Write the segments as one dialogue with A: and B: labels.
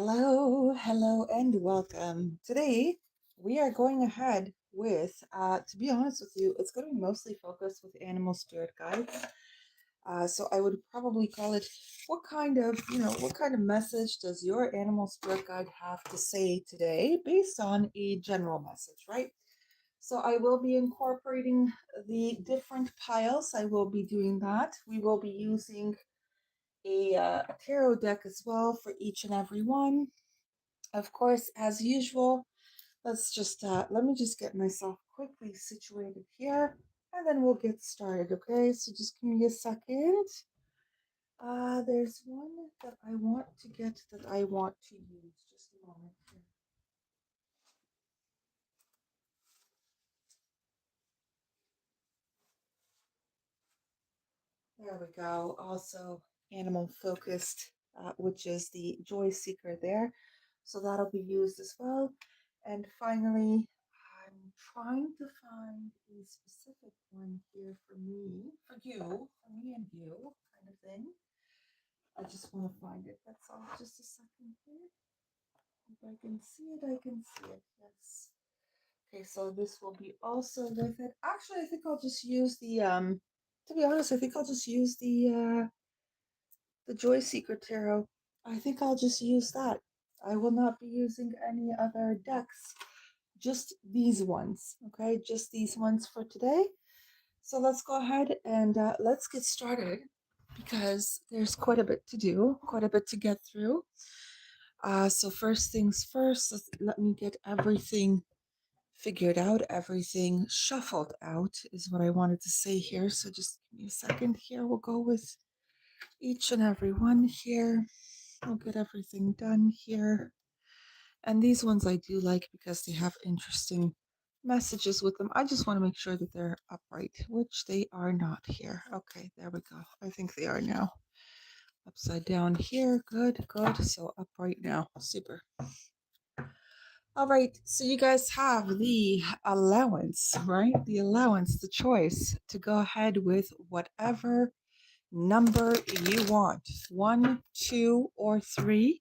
A: Hello, and welcome. Today, we are going ahead with, to be honest with you, it's going to be mostly focused with animal spirit guides. So I would probably call it, what kind of message does your animal spirit guide have to say today based on a general message, right? So I will be incorporating the different piles. I will be doing that. We will be using a tarot deck as well for each and every one. Of course, as usual, let me just get myself quickly situated here and then we'll get started, okay? So just give me a second. There's one that I want to get that I want to use. Just a moment here. There we go. Also, animal focused, which is the joy seeker there. So that'll be used as well. And finally, I'm trying to find a specific one here for me, for me and you, kind of thing. I just want to find it. That's all. Just a second here. If I can see it, I can see it. Yes. Okay, so this will be also with it. Actually, I think I'll just use the. To be honest, I think I'll just use the Joy Seeker Tarot. I think I'll just use that. I will not be using any other decks, just these ones, okay? Just these ones for today. So let's go ahead and let's get started because there's quite a bit to do, quite a bit to get through. So first things first, let me get everything figured out, everything shuffled out is what I wanted to say here. So just give me a second here. We'll go with each and every one here. We'll get everything done here. And these ones I do like because they have interesting messages with them. I just want to make sure that they're upright, which they are not here. Okay, there we go. I think they are now. Upside down here. Good, good. So upright now. Super. All right, so you guys have the allowance, right? The allowance, the choice to go ahead with whatever number you want. 1, 2, or 3.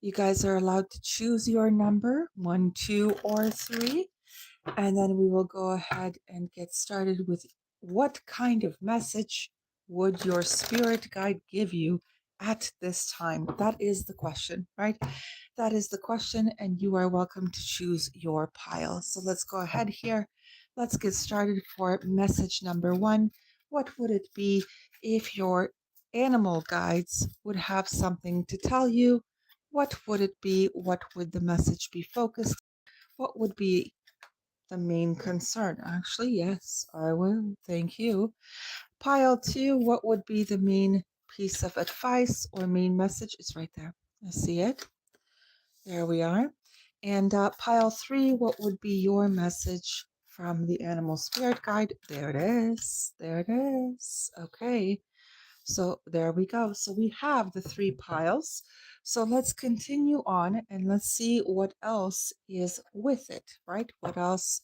A: You guys are allowed to choose your number, 1, 2, or 3. And then we will go ahead and get started with what kind of message would your spirit guide give you at this time? That is the question, right? That is the question, and you are welcome to choose your pile. So let's go ahead here. Let's get started for message number 1. What would it be if your animal guides would have something to tell you? What would it be? What would the message be focused? What would be the main concern? Actually, yes, I will. Thank you. Pile 2, what would be the main piece of advice or main message? It's right there. I see it. There we are. And pile 3, what would be your message from the animal spirit guide? There it is. There it is. Okay. So there we go. So we have the 3 piles. So let's continue on and let's see what else is with it, right? What else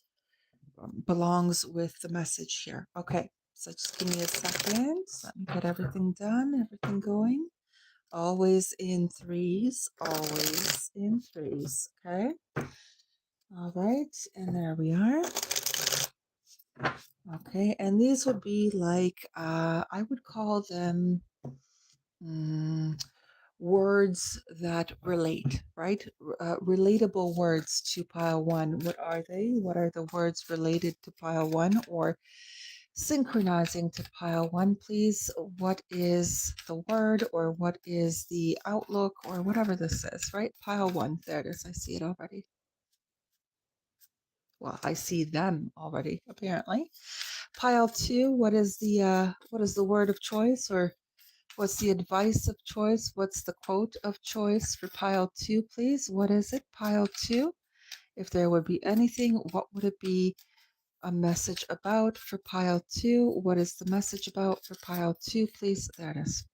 A: belongs with the message here? Okay. So just give me a second. Let me get everything done, everything going. Always in threes, always in threes. Okay. All right. And there we are. Okay. And these would be like, I would call them words that relate, right? Relatable words to pile 1. What are they? What are the words related to pile 1 or synchronizing to pile 1, please? What is the word or what is the outlook or whatever this is, right? Pile 1, there it is. I see it already. Well, I see them already, apparently. Pile 2, what is the word of choice or what's the advice of choice? What's the quote of choice for pile 2, please? What is it? Pile 2. If there would be anything, what would it be a message about for pile 2? What is the message about for pile 2, please? There it is.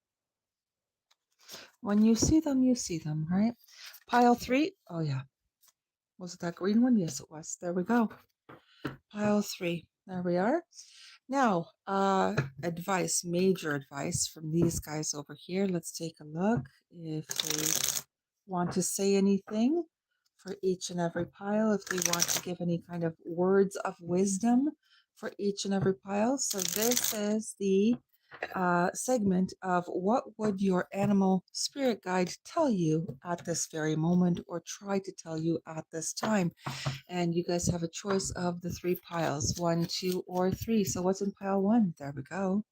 A: When you see them, right? Pile 3. Oh, yeah. Was it that green one? Yes, it was. There we go. Pile 3. There we are. Now, advice, major advice from these guys over here. Let's take a look if they want to say anything for each and every pile, if they want to give any kind of words of wisdom for each and every pile. So this is the segment of what would your animal spirit guide tell you at this very moment or try to tell you at this time. And you guys have a choice of the three piles, 1, 2, or 3. So what's in pile 1? There we go.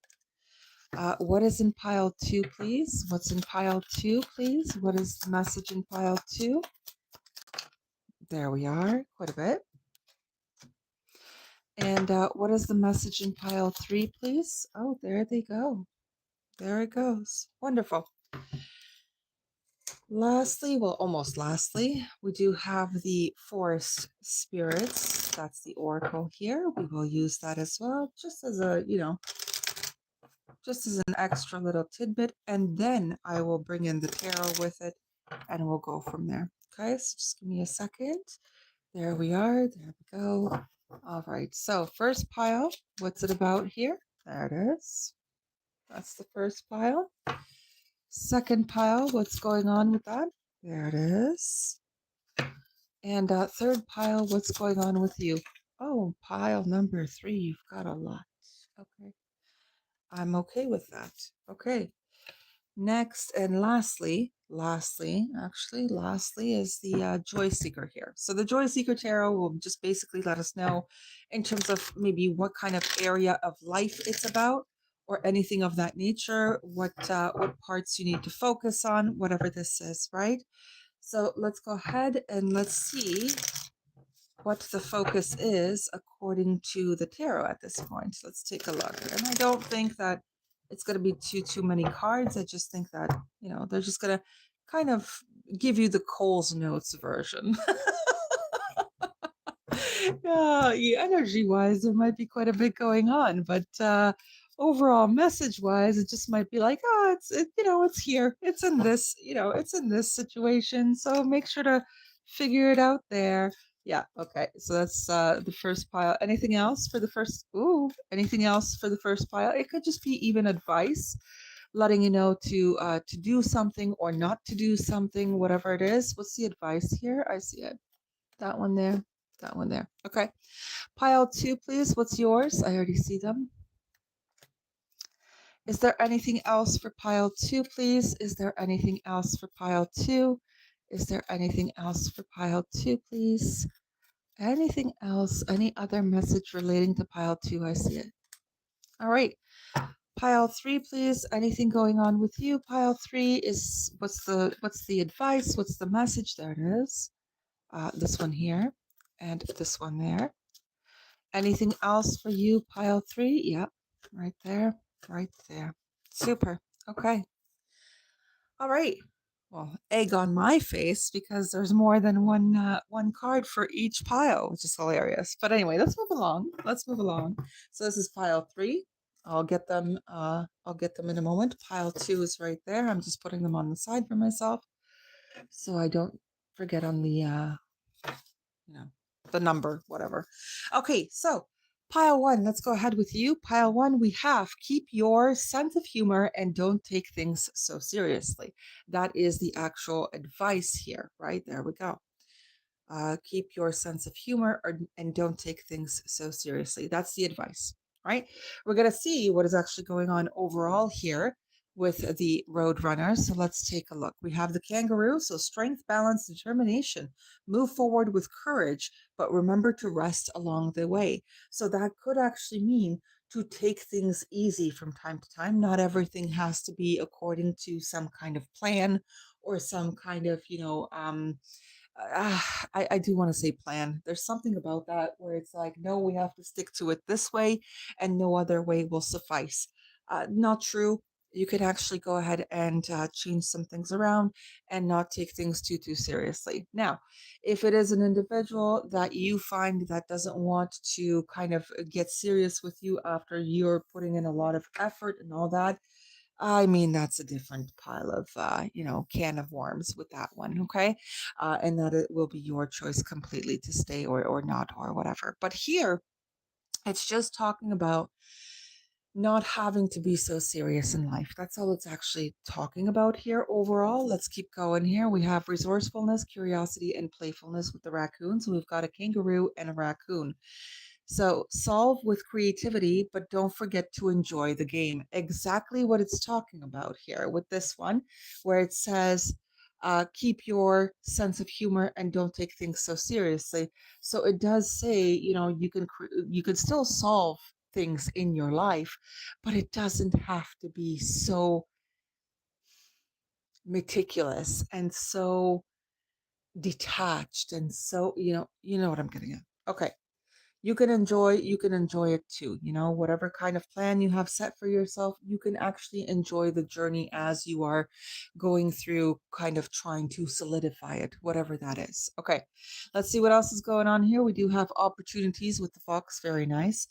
A: What is in pile 2, please? What's in pile 2, please? What is the message in pile 2? There we are, quite a bit. And what is the message in pile 3, please? Oh, there they go. There it goes. Wonderful. Lastly, well, almost lastly, we do have the forest spirits. That's the oracle here. We will use that as well, just as a, just as an extra little tidbit. And then I will bring in the tarot with it and we'll go from there. Okay, so just give me a second. There we are. There we go. All right. So first pile, what's it about here? There it is. That's the first pile. Second pile, what's going on with that? There it is. And third pile, what's going on with you? Oh, pile number 3, you've got a lot. Okay. I'm okay with that. Okay. Next and lastly is the Joy Seeker here. So the Joy Seeker Tarot will just basically let us know in terms of maybe what kind of area of life it's about or anything of that nature, what parts you need to focus on, whatever this is, right? So let's go ahead and let's see what the focus is according to the tarot at this point. Let's take a look. And I don't think that it's going to be too many cards. I just think that, they're just going to kind of give you the Coles Notes version. Yeah, energy wise, there might be quite a bit going on, but overall message wise, it just might be like, oh, it's here, it's in this, it's in this situation. So make sure to figure it out there. Yeah, okay. So that's the first pile. Anything else for the first? Ooh, anything else for the first pile? It could just be even advice, letting you know to do something or not to do something, whatever it is. What's the advice here? I see it. That one there. That one there. Okay. Pile 2, please. What's yours? I already see them. Is there anything else for pile 2, please? Is there anything else for pile 2? Is there anything else for pile 2, please? Anything else? Any other message relating to pile 2? I see it. All right. Pile 3, please. Anything going on with you? Pile 3 is what's the advice? What's the message? There it is. This one here and this one there. Anything else for you, pile 3? Yep, right there, right there. Super. Okay. All right. Well, egg on my face because there's more than one card for each pile, which is hilarious. But anyway, let's move along. Let's move along. So this is pile 3. I'll get them. I'll get them in a moment. Pile 2 is right there. I'm just putting them on the side for myself, so I don't forget on the the number, whatever. Okay, so pile 1, let's go ahead with you. Pile 1, we have keep your sense of humor and don't take things so seriously. That is the actual advice here, right? There we go. Keep your sense of humor and don't take things so seriously. That's the advice, right? We're going to see what is actually going on overall here with the Roadrunner. So let's take a look. We have the Kangaroo. So strength, balance, determination. Move forward with courage, but remember to rest along the way. So that could actually mean to take things easy from time to time. Not everything has to be according to some kind of plan or some kind of, I do want to say plan. There's something about that where it's like, no, we have to stick to it this way and no other way will suffice. Not true. You could actually go ahead and change some things around and not take things too seriously. Now, if it is an individual that you find that doesn't want to kind of get serious with you after you're putting in a lot of effort and all that, I mean, that's a different pile of, can of worms with that one, okay? And that it will be your choice completely to stay or not or whatever. But here, it's just talking about not having to be so serious in life. That's all it's actually talking about here overall. Let's keep going here. We have resourcefulness, curiosity, and playfulness with the raccoon. So we've got a kangaroo and a raccoon. So solve with creativity, but don't forget to enjoy the game. Exactly what it's talking about here with this one, where it says, keep your sense of humor and don't take things so seriously. So it does say, you can still solve things in your life, but it doesn't have to be so meticulous and so detached and so, you know what I'm getting at. Okay. You can enjoy it too, whatever kind of plan you have set for yourself, you can actually enjoy the journey as you are going through, kind of trying to solidify it, whatever that is. Okay, let's see what else is going on here. We do have opportunities with the fox. Very nice.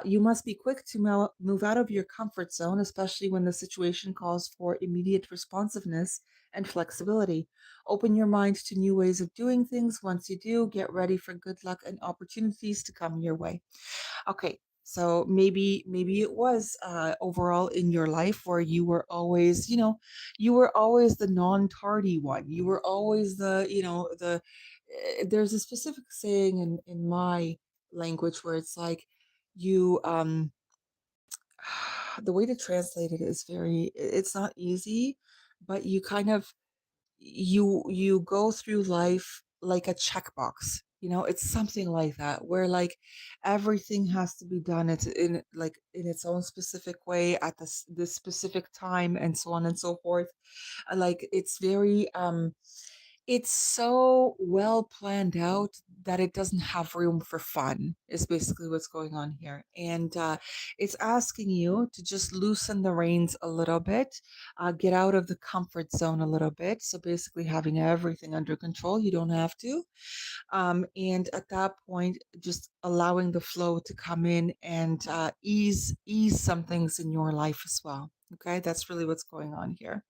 A: You must be quick to move out of your comfort zone, especially when the situation calls for immediate responsiveness and flexibility. Open your mind to new ways of doing things. Once you do, get ready for good luck and opportunities to come your way. Okay, so maybe it was overall in your life where you were always, you were always the non-tardy one. You were always there's a specific saying in my language where it's like you the way to translate it is it's not easy, but you kind of you go through life like a checkbox. It's something like that, where like everything has to be done it's in like in its own specific way at this specific time, and so on and so forth. Like it's so well planned out that it doesn't have room for fun, is basically what's going on here. And it's asking you to just loosen the reins a little bit, get out of the comfort zone a little bit. So basically having everything under control. You don't have to. And at that point, just allowing the flow to come in and ease some things in your life as well. Okay, that's really what's going on here.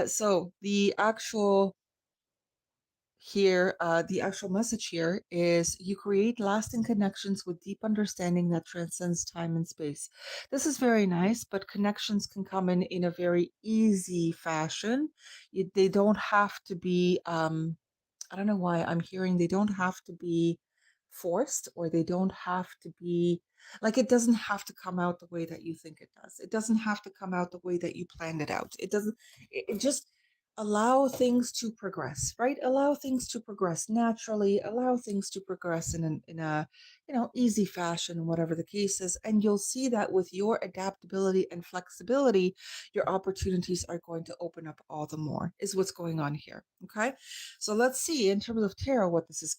A: So the actual message here is, you create lasting connections with deep understanding that transcends time and space. This is very nice, but connections can come in a very easy fashion. They don't have to be, I don't know why I'm hearing they don't have to be forced, or they don't have to be like, it doesn't have to come out the way that you think it does. It doesn't have to come out the way that you planned it out. It doesn't, it just allow things to progress, right? Allow things to progress naturally, allow things to progress in a easy fashion, whatever the case is. And you'll see that with your adaptability and flexibility, your opportunities are going to open up all the more, is what's going on here. Okay, so let's see in terms of tarot what this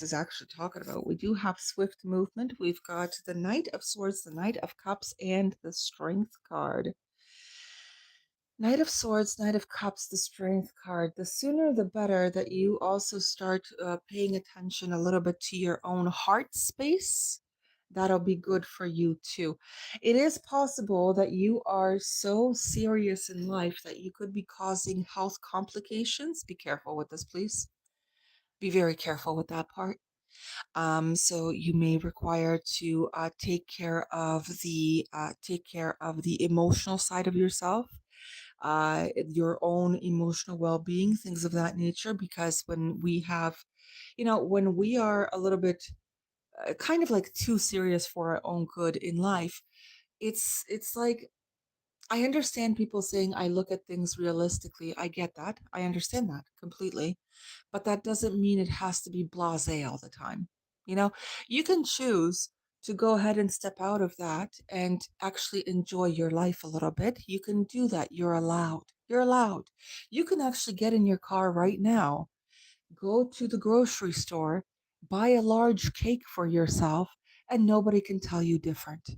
A: is actually talking about. We do have swift movement. We've got the Knight of Swords, the Knight of Cups, and the Strength card. Knight of Swords, Knight of Cups, the Strength card. The sooner the better that you also start paying attention a little bit to your own heart space. That'll be good for you too. It is possible that you are so serious in life that you could be causing health complications. Be careful with this, please. Be very careful with that part. So you may require to take care of the emotional side of yourself, your own emotional well-being, things of that nature. Because when we are a little bit kind of like too serious for our own good in life, it's like, I understand people saying, I look at things realistically. I get that. I understand that completely. But that doesn't mean it has to be blasé all the time. You know, you can choose to go ahead and step out of that and actually enjoy your life a little bit. You can do that. You're allowed. You're allowed. You can actually get in your car right now, go to the grocery store, buy a large cake for yourself, and nobody can tell you different.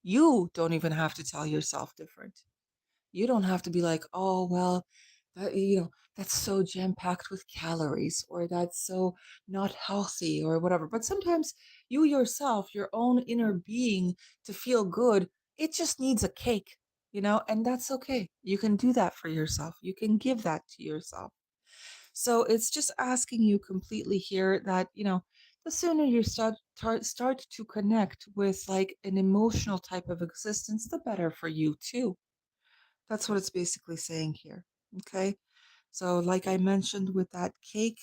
A: You don't even have to tell yourself different. You don't have to be like, oh, well, that's so jam packed with calories, or that's so not healthy, or whatever. But sometimes you yourself, your own inner being, to feel good, it just needs a cake, and that's okay. You can do that for yourself. You can give that to yourself. So it's just asking you completely here that, the sooner you start to connect with like an emotional type of existence, the better for you too. That's what it's basically saying here. Okay. So, like I mentioned with that cake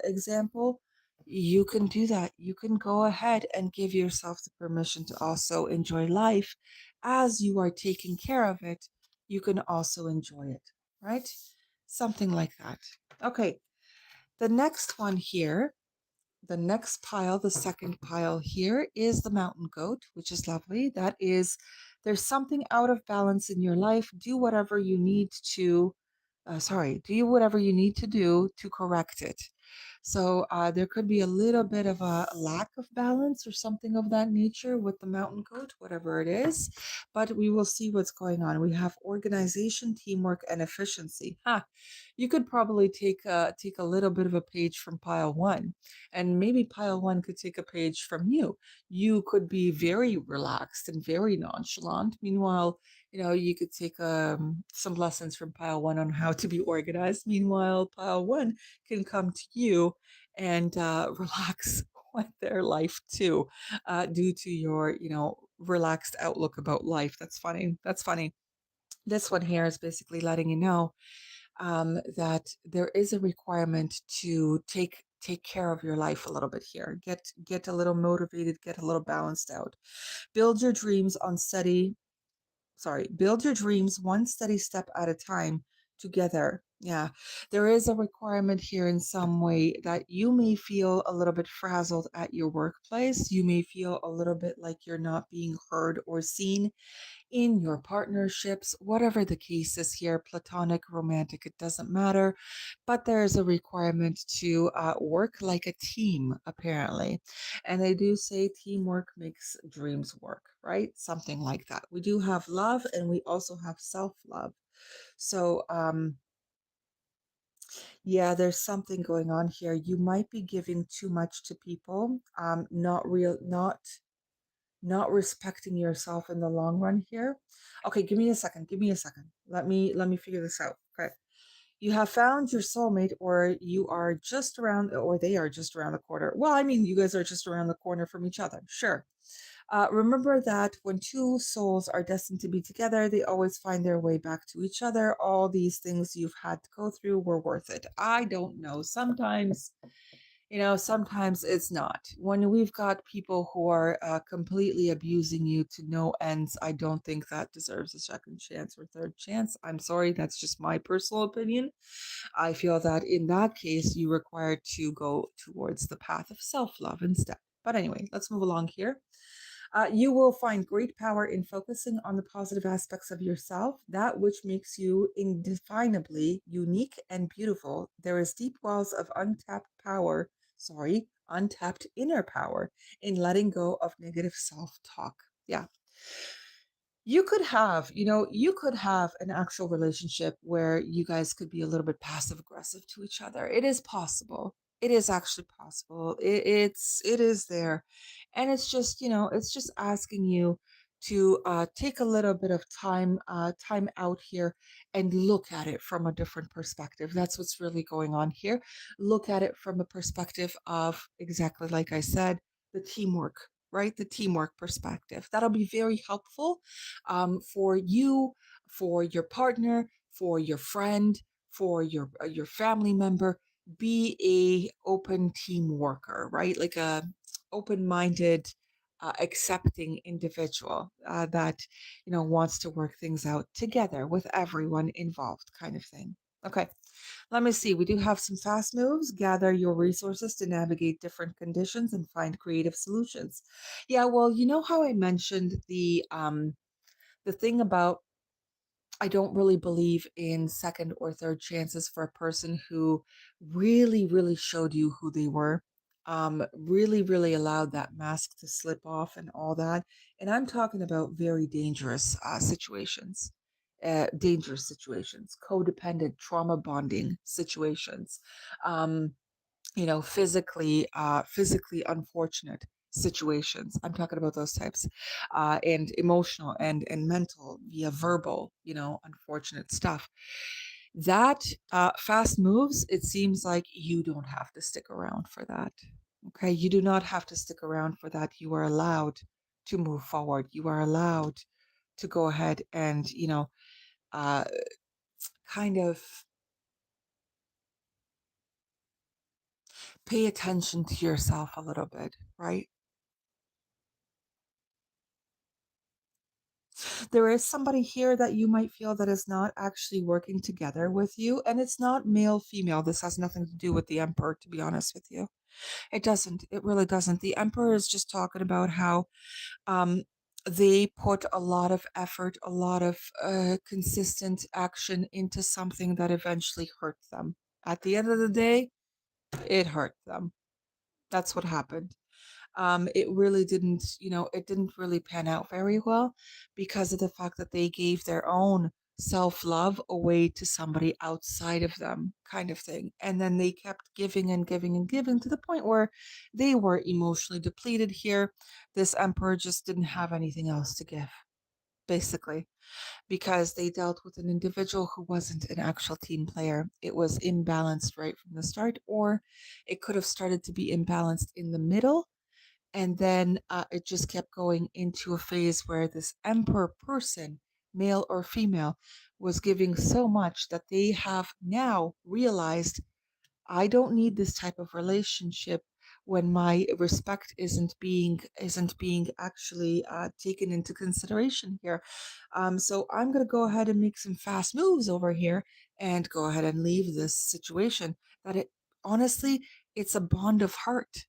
A: example, you can do that. You can go ahead and give yourself the permission to also enjoy life as you are taking care of it. You can also enjoy it, right? Something like that. Okay. The next one here, the next pile, the second pile here is the mountain goat, which is lovely. That is, there's something out of balance in your life. Do whatever you need to do whatever you need to do to correct it. So there could be a little bit of a lack of balance or something of that nature with the mountain goat, whatever it is. But we will see what's going on. We have organization, teamwork, and efficiency. You could probably take a little bit of a page from pile one, and maybe pile one could take a page from you. You could be very relaxed and very nonchalant. Meanwhile, you could take some lessons from pile one on how to be organized. Meanwhile, pile one can come to you and relax with their life too, due to your, relaxed outlook about life. That's funny. That's funny. This one here is basically letting you know that there is a requirement to take care of your life a little bit here. Get a little motivated, get a little balanced out. Build your dreams on steady Build your dreams one steady step at a time together. Yeah, there is a requirement here in some way that you may feel a little bit frazzled at your workplace. You may feel a little bit like you're not being heard or seen in your partnerships, whatever the case is here, platonic, romantic, it doesn't matter. But there's a requirement to work like a team, apparently. And they do say teamwork makes dreams work, right? Something like that. We do have love and we also have self love. So, yeah, there's something going on here. You might be giving too much to people, not respecting yourself in the long run here. Okay, give me a second. Give me a second. Let me figure this out. Okay. You have found your soulmate, or you are just around, or they are just around the corner. Well, I mean, you guys are just around the corner from each other. Sure. Remember that when two souls are destined to be together, they always find their way back to each other. All these things you've had to go through were worth it. I don't know. Sometimes it's not. When we've got people who are completely abusing you to no ends, I don't think that deserves a second chance or third chance. I'm sorry, that's just my personal opinion. I feel that in that case, you require to go towards the path of self love instead. But anyway, let's move along here. You will find great power in focusing on the positive aspects of yourself, that which makes you indefinably unique and beautiful. There is deep wells of untapped inner power in letting go of negative self talk. Yeah, you could have an actual relationship where you guys could be a little bit passive aggressive to each other. It is possible. It is actually possible. It is there. And it's just asking you to take a little bit of time out here and look at it from a different perspective. That's what's really going on here. Look at it from a perspective of, exactly like I said, the teamwork, right? The teamwork perspective. That'll be very helpful for you, for your partner, for your friend, for your family member. Be a open team worker, right? Like a open-minded, accepting individual that wants to work things out together with everyone involved, kind of thing. Okay, let me see. We do have some fast moves. Gather your resources to navigate different conditions and find creative solutions. Yeah, well, you know how I mentioned the thing about, I don't really believe in second or third chances for a person who really, really showed you who they were, really, really allowed that mask to slip off and all that. And I'm talking about very dangerous situations, codependent, trauma bonding situations. Um, physically unfortunate situations. I'm talking about those types, and emotional and mental via verbal, unfortunate stuff. That fast moves, it seems like you don't have to stick around for that. Okay, you do not have to stick around for that. You are allowed to move forward. You are allowed to go ahead and, uh, kind of pay attention to yourself a little bit, right? There is somebody here that you might feel that is not actually working together with you, and it's not male, female. This has nothing to do with the emperor, to be honest with you. It doesn't. It really doesn't. The emperor is just talking about how um, they put a lot of effort, a lot of consistent action into something that eventually hurt them. At the end of the day, it hurt them. That's what happened. It really didn't, it didn't really pan out very well because of the fact that they gave their own self love away to somebody outside of them, kind of thing. And then they kept giving and giving and giving to the point where they were emotionally depleted here. This emperor just didn't have anything else to give, basically, because they dealt with an individual who wasn't an actual team player. It was imbalanced right from the start, or it could have started to be imbalanced in the middle, and then it just kept going into a phase where this emperor person, male or female, was giving so much that they have now realized, I don't need this type of relationship when my respect isn't being actually taken into consideration here. So I'm gonna go ahead and make some fast moves over here and go ahead and leave this situation. That it honestly, it's a bond of heart.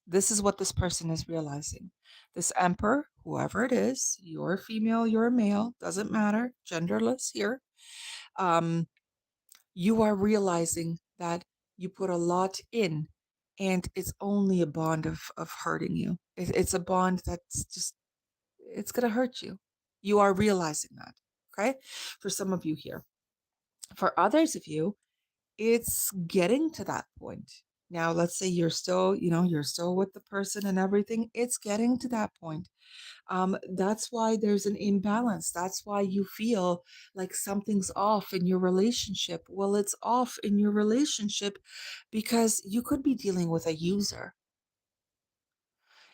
A: This is what this person is realizing. This emperor, whoever it is, you're a female, you're a male, doesn't matter, genderless here. Um, you are realizing that you put a lot in, and it's only a bond of hurting you. It's a bond that's just, it's going to hurt you. You are realizing that. Okay. For some of you here. For others of you, it's getting to that point. Now, let's say you're still, you're still with the person and everything. It's getting to that point. That's why there's an imbalance. That's why you feel like something's off in your relationship. Well, it's off in your relationship because you could be dealing with a user.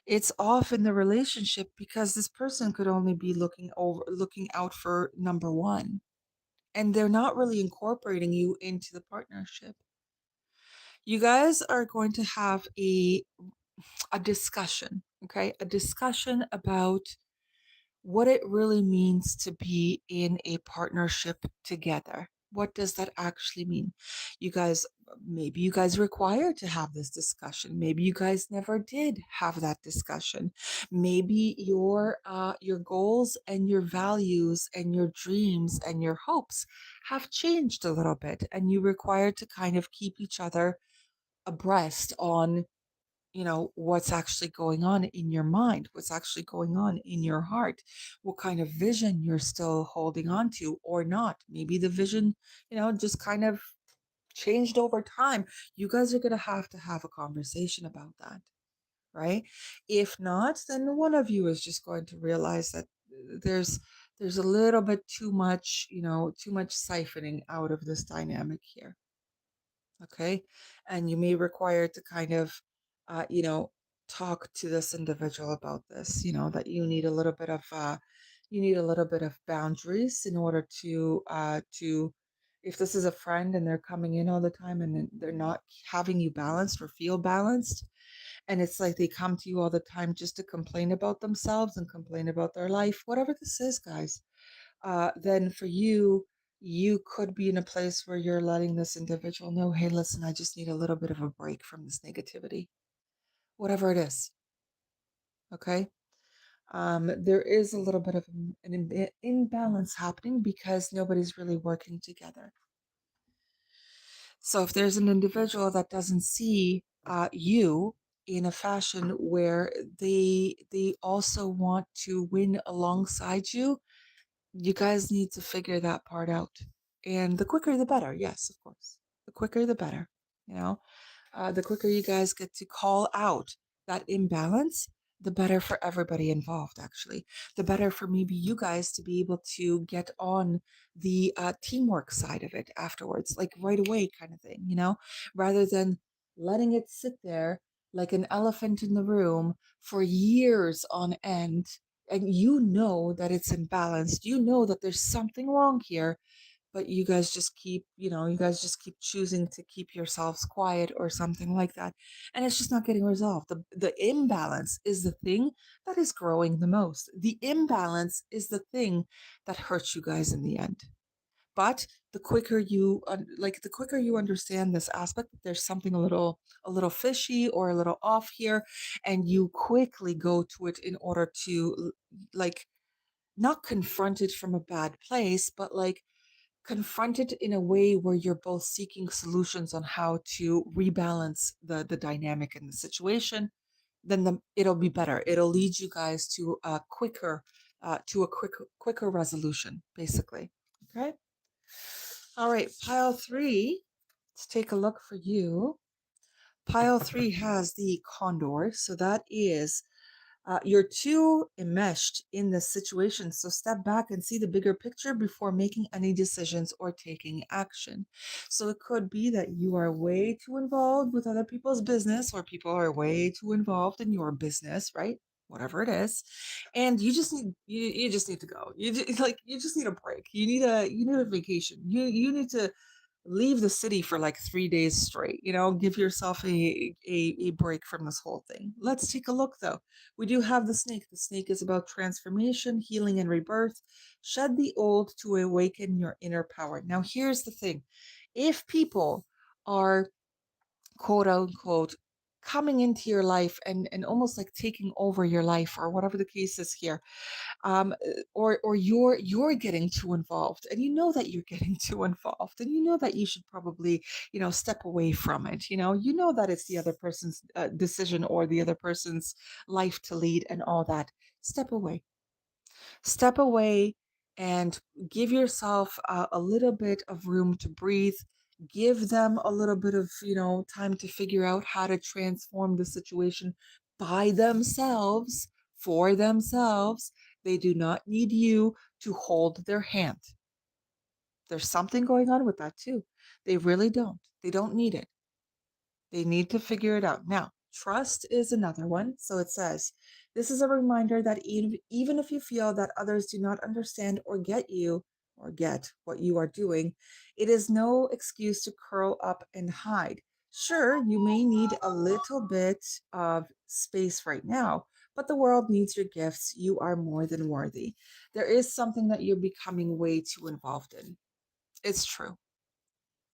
A: It's off in the relationship because this person could only be looking out for number one, and they're not really incorporating you into the partnership. You guys are going to have a discussion, okay? A discussion about what it really means to be in a partnership together. What does that actually mean? You guys, maybe you guys require to have this discussion. Maybe you guys never did have that discussion. Maybe your goals and your values and your dreams and your hopes have changed a little bit, and you require to kind of keep each other abreast on, what's actually going on in your mind, what's actually going on in your heart, what kind of vision you're still holding on to or not. Maybe the vision, just kind of changed over time. You guys are going to have a conversation about that, right? If not, then one of you is just going to realize that there's a little bit too much, too much siphoning out of this dynamic here. Okay. And you may require to kind of uh, you know talk to this individual about this, that you need a little bit of boundaries in order to, if this is a friend and they're coming in all the time and then they're not having you balanced or feel balanced, and it's like they come to you all the time just to complain about themselves and complain about their life, whatever this is, guys, then for you, you could be in a place where you're letting this individual know, hey, listen, I just need a little bit of a break from this negativity, whatever it is. Okay. There is a little bit of an imbalance happening because nobody's really working together. So if there's an individual that doesn't see you in a fashion where they also want to win alongside you, you guys need to figure that part out. And the quicker the better. Yes, of course. The quicker the better. You know, the quicker you guys get to call out that imbalance, the better for everybody involved, actually. The better for maybe you guys to be able to get on the teamwork side of it afterwards, like right away, kind of thing, rather than letting it sit there. like an elephant in the room for years on end, and you know that it's imbalanced, you know that there's something wrong here, but you guys just keep, you guys just keep choosing to keep yourselves quiet or something like that. And it's just not getting resolved. The imbalance is the thing that is growing the most. The imbalance is the thing that hurts you guys in the end. But the quicker you understand this aspect that there's something a little fishy or a little off here, and you quickly go to it in order to like not confront it from a bad place, but like confront it in a way where you're both seeking solutions on how to rebalance the dynamic in the situation, then it'll be better. It'll lead you guys to a quicker resolution, basically. Okay. All right, pile three. Let's take a look for you. Pile three has the condor, so that is you're too enmeshed in this situation, so step back and see the bigger picture before making any decisions or taking action. So it could be that you are way too involved with other people's business, or people are way too involved in your business, right? Whatever it is, and you just need to go. You just need a break. You need a vacation. You need to leave the city for like 3 days straight. Give yourself a break from this whole thing. Let's take a look though. We do have the snake. The snake is about transformation, healing, and rebirth. Shed the old to awaken your inner power. Now here's the thing. If people are quote unquote coming into your life and almost like taking over your life, or whatever the case is here, or you're getting too involved, and you know that you're getting too involved, and you know that you should probably step away from it. You know that it's the other person's decision, or the other person's life to lead, and all that. Step away and give yourself a little bit of room to breathe. Give them a little bit of time to figure out how to transform the situation by themselves, for themselves. They do not need you to hold their hand. There's something going on with that too. They really don't. They don't need it. They need to figure it out. Now, trust is another one. So it says, this is a reminder that even if you feel that others do not understand or get you, or get what you are doing, it is no excuse to curl up and hide. Sure, you may need a little bit of space right now, but the world needs your gifts. You are more than worthy. There is something that you're becoming way too involved in. It's true.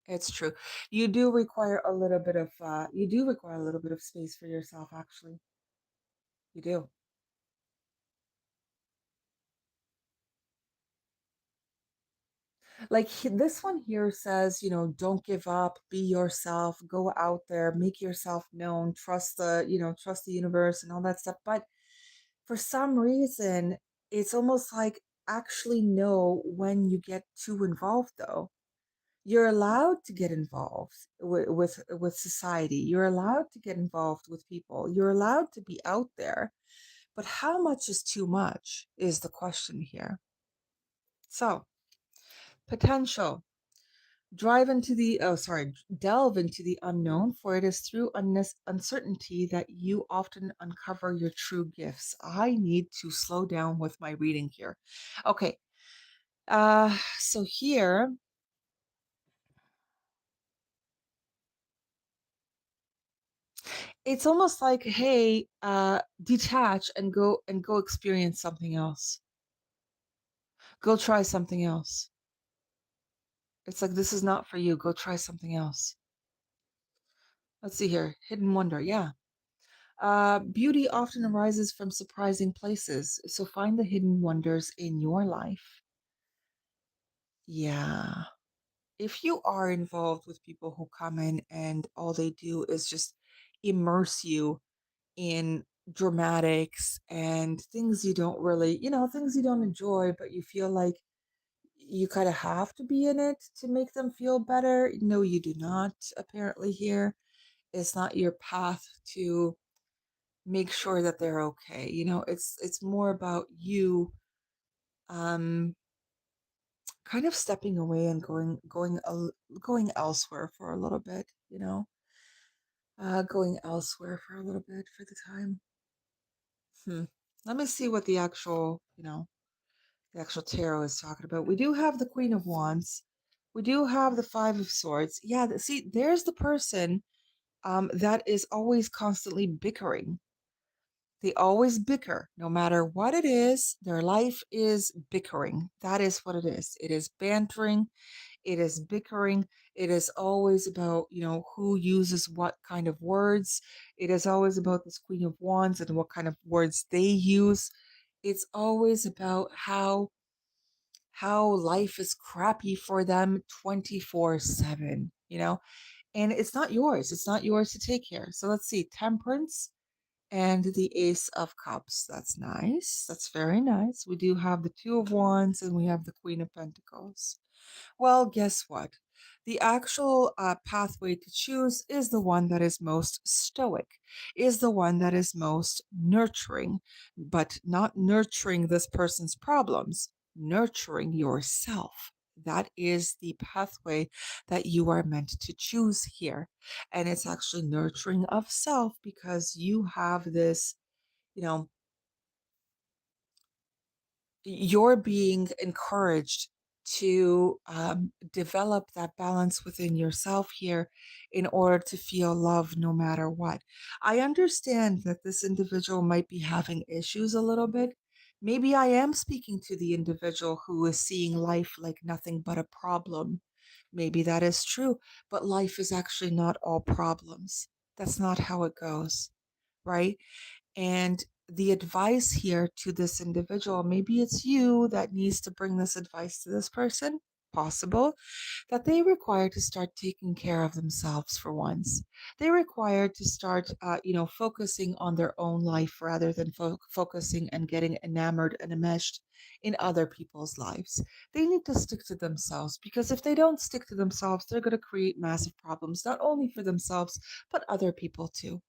A: It's true. You do require a little bit of space for yourself, actually. You do. Like this one here says, don't give up, be yourself, go out there, make yourself known, trust the universe and all that stuff. But for some reason, it's almost like actually know when you get too involved though. You're allowed to get involved with society. You're allowed to get involved with people. You're allowed to be out there. But how much is too much is the question here. So, potential. Delve into the unknown, for it is through uncertainty that you often uncover your true gifts. I need to slow down with my reading here. Okay. So here it's almost like, hey, detach and go experience something else. Go try something else. It's like, this is not for you. Go try something else. Let's see here. Hidden wonder. Yeah. Beauty often arises from surprising places. So find the hidden wonders in your life. Yeah. If you are involved with people who come in and all they do is just immerse you in dramatics and things you don't really, things you don't enjoy, but you feel like you kind of have to be in it to make them feel better. No, you do not, apparently, here. It's not your path to make sure that they're okay. It's more about you um kind of stepping away and going elsewhere for a little bit. Going elsewhere for a little bit for the time. Hmm. Let me see what the actual tarot is talking about. We do have the Queen of Wands. We do have the Five of Swords. Yeah, see, there's the person that is always constantly bickering. They always bicker, no matter what it is. Their life is bickering. That is what it is. It is bantering. It is bickering. It is always about, who uses what kind of words. It is always about this Queen of Wands and what kind of words they use. It's always about how life is crappy for them 24/7, and it's not yours. It's not yours to take care. So let's see, Temperance and the Ace of Cups. That's nice. That's very nice. We do have the Two of Wands and we have the Queen of Pentacles. Well, guess what? The actual pathway to choose is the one that is most stoic, is the one that is most nurturing, but not nurturing this person's problems, nurturing yourself. That is the pathway that you are meant to choose here. And it's actually nurturing of self because you have this, you know, you're being encouraged to develop that balance within yourself here in order to feel love no matter what. I understand that this individual might be having issues a little bit. Maybe I am speaking to the individual who is seeing life like nothing but a problem. Maybe that is true, but life is actually not all problems. That's not how it goes, right? And the advice here to this individual, maybe it's you that needs to bring this advice to this person, possible, that they require to start taking care of themselves for once. They require to start, focusing on their own life rather than focusing and getting enamored and enmeshed in other people's lives. They need to stick to themselves because if they don't stick to themselves, they're going to create massive problems, not only for themselves, but other people too.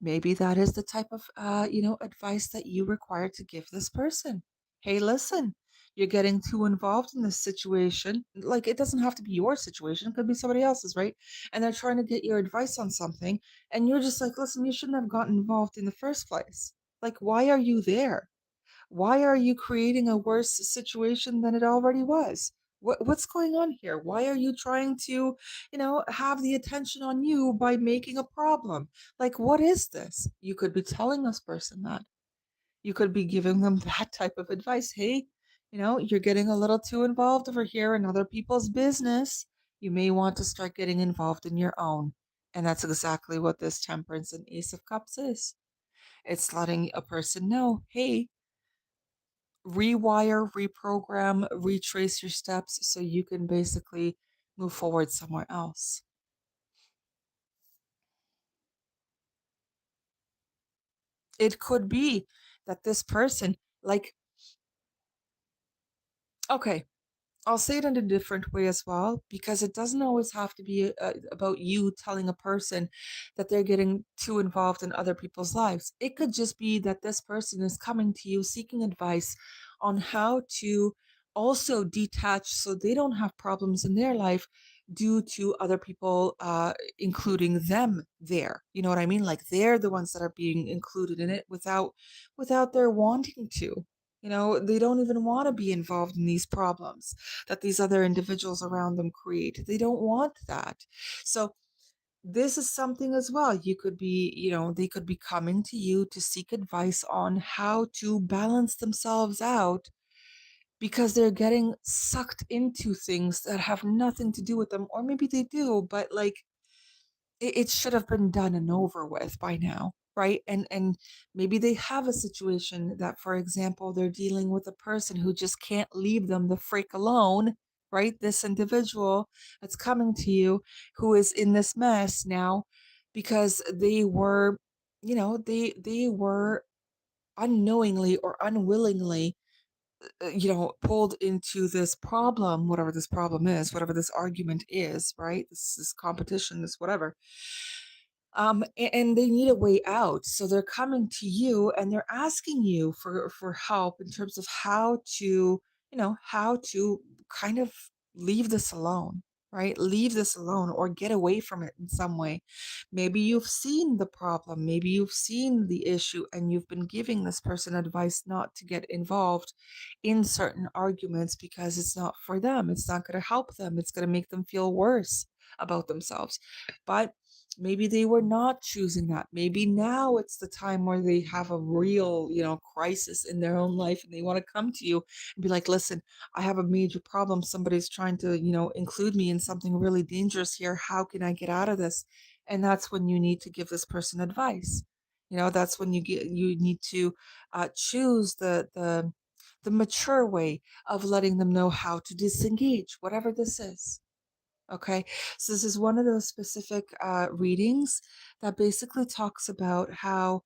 A: Maybe that is the type of advice that you require to give this person. Hey, listen, you're getting too involved in this situation. Like, it doesn't have to be your situation, it could be somebody else's, right? And they're trying to get your advice on something, and you're just like, listen, you shouldn't have gotten involved in the first place. Like, why are you there? Why are you creating a worse situation than it already was? What's going on here? Why are you trying to, have the attention on you by making a problem? Like, what is this? You could be telling this person that. You could be giving them that type of advice. Hey, you're getting a little too involved over here in other people's business. You may want to start getting involved in your own. And that's exactly what this Temperance and Ace of Cups is. It's letting a person know, hey, rewire, reprogram, retrace your steps so you can basically move forward somewhere else. It could be that this person, like, okay, I'll say it in a different way as well, because it doesn't always have to be about you telling a person that they're getting too involved in other people's lives. It could just be that this person is coming to you seeking advice on how to also detach so they don't have problems in their life due to other people including them there. You know what I mean? Like, they're the ones that are being included in it without their wanting to. They don't even want to be involved in these problems that these other individuals around them create. They don't want that. So this is something as well. You could be, they could be coming to you to seek advice on how to balance themselves out because they're getting sucked into things that have nothing to do with them, or maybe they do, but like it should have been done and over with by now, right? And maybe they have a situation that, for example, they're dealing with a person who just can't leave them the freak alone, right? This individual that's coming to you who is in this mess now because they were, they were unknowingly or unwillingly pulled into this problem, whatever this problem is, whatever this argument is, right? This competition, this whatever. And they need a way out. So they're coming to you and they're asking you for help in terms of how to kind of leave this alone. right? Leave this alone or get away from it in some way. Maybe you've seen the problem, maybe you've seen the issue, and you've been giving this person advice not to get involved in certain arguments because it's not for them. It's not going to help them. It's going to make them feel worse about themselves. But maybe they were not choosing that. Maybe now it's the time where they have a real, crisis in their own life and they want to come to you and be like, listen, I have a major problem. Somebody's trying to, include me in something really dangerous here. How can I get out of this? And that's when you need to give this person advice. That's when you need to choose the mature way of letting them know how to disengage, whatever this is. Okay, so this is one of those specific readings that basically talks about how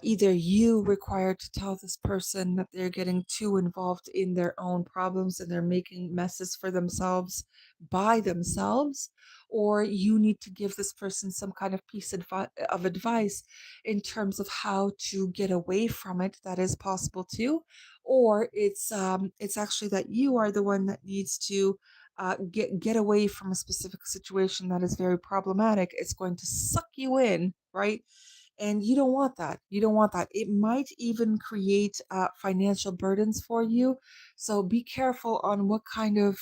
A: either you required to tell this person that they're getting too involved in their own problems and they're making messes for themselves by themselves, or you need to give this person some kind of of advice in terms of how to get away from it. That is possible too. Or it's actually that you are the one that needs to get away from a specific situation that is very problematic. It's going to suck you in, right? And you don't want that. You don't want that. It might even create financial burdens for you. So be careful on what kind of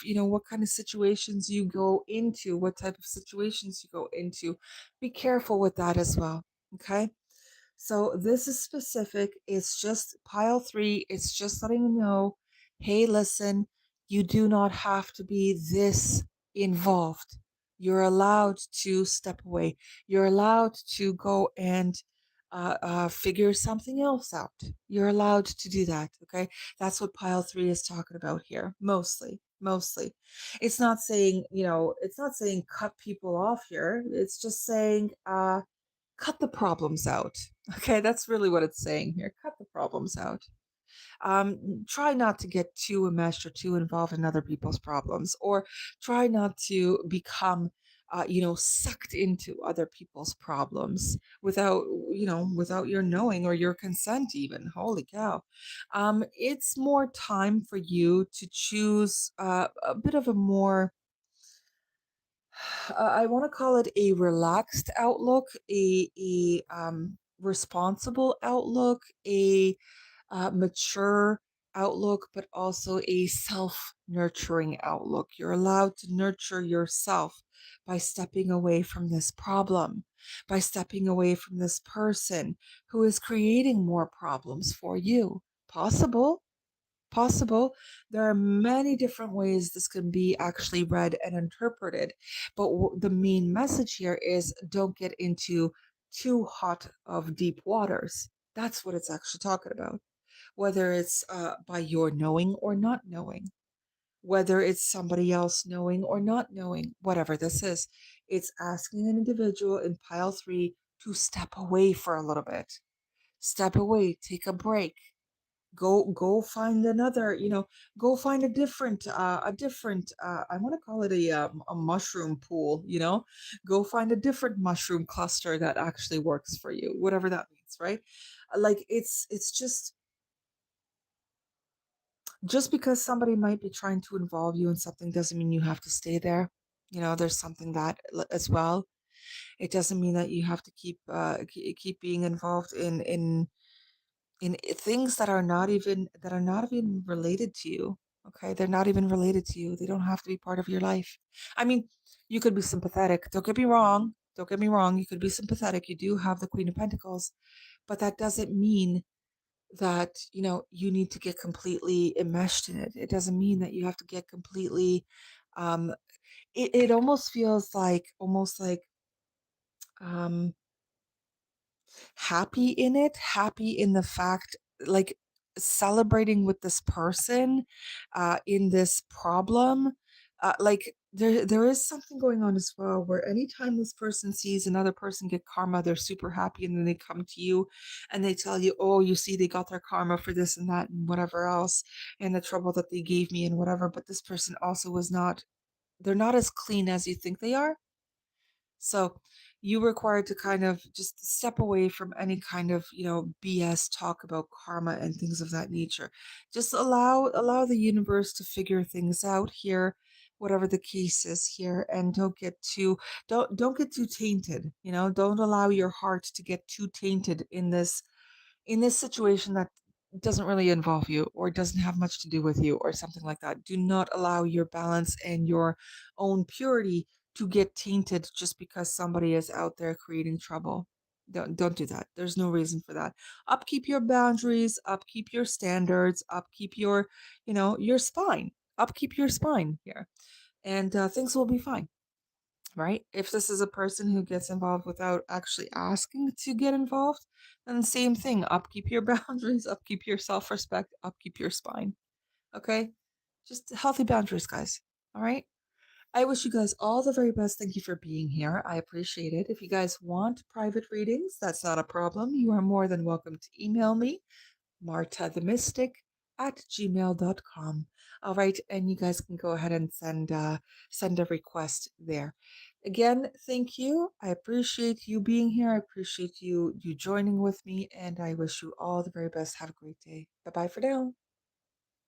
A: situations you go into, what type of situations you go into. Be careful with that as well. Okay. So this is specific. It's just pile three. It's just letting you know, hey, listen, you do not have to be this involved. You're allowed to step away. You're allowed to go and figure something else out. You're allowed to do that. Okay. That's what pile three is talking about here. Mostly. Mostly. It's not saying cut people off here. It's just saying, cut the problems out. Okay, that's really what it's saying here. Cut the problems out. Try not to get too enmeshed or too involved in other people's problems, or try not to become, sucked into other people's problems without your knowing or your consent. Even holy cow, it's more time for you to choose a bit of a more I want to call it a relaxed outlook, a responsible outlook, a mature outlook, but also a self nurturing outlook. You're allowed to nurture yourself by stepping away from this problem, by stepping away from this person who is creating more problems for you. Possible. There are many different ways this can be actually read and interpreted. But the main message here is don't get into too hot of deep waters. That's what it's actually talking about. Whether it's by your knowing or not knowing, whether it's somebody else knowing or not knowing, whatever this is, it's asking an individual in pile three to step away for a little bit. Step away, take a break, go find another, go find a different I want to call it a mushroom pool, go find a different mushroom cluster that actually works for you, whatever that means, right? Like it's just because somebody might be trying to involve you in something doesn't mean you have to stay there. There's something that as well. It doesn't mean that you have to keep being involved in things that are not even related to you. Okay, they're not even related to you. They don't have to be part of your life. I mean, you could be sympathetic. Don't get me wrong. You could be sympathetic. You do have the Queen of Pentacles, but that doesn't mean that you need to get completely enmeshed in it. It doesn't mean that you have to get completely. Um, it almost like um happy in the fact, like, celebrating with this person in this problem. Like, there is something going on as well, where anytime this person sees another person get karma, they're super happy, and then they come to you and they tell you, oh, you see, they got their karma for this and that and whatever else, and the trouble that they gave me and whatever. But this person also was not, they're not as clean as you think they are. So you required to kind of just step away from any kind of, BS talk about karma and things of that nature. Just allow the universe to figure things out here. whatever the case is here, and don't get too tainted, you know, don't allow your heart to get too tainted in this situation that doesn't really involve you or doesn't have much to do with you or something like that. Do not allow your balance and your own purity to get tainted just because somebody is out there creating trouble. Don't do that. There's no reason for that. Upkeep your boundaries, upkeep your standards, upkeep your, you know, your spine. Upkeep your spine here, and things will be fine, right? If this is a person who gets involved without actually asking to get involved, then same thing. Upkeep your boundaries, upkeep your self respect, upkeep your spine. Okay? Just healthy boundaries, guys. All right? I wish you guys all the very best. Thank you for being here. I appreciate it. If you guys want private readings, that's not a problem. You are more than welcome to email me, martathemystic@gmail.com. All right, and you guys can go ahead and send a request there. Again, thank you. I appreciate you being here. I appreciate you joining with me, and I wish you all the very best. Have a great day. Bye bye for now.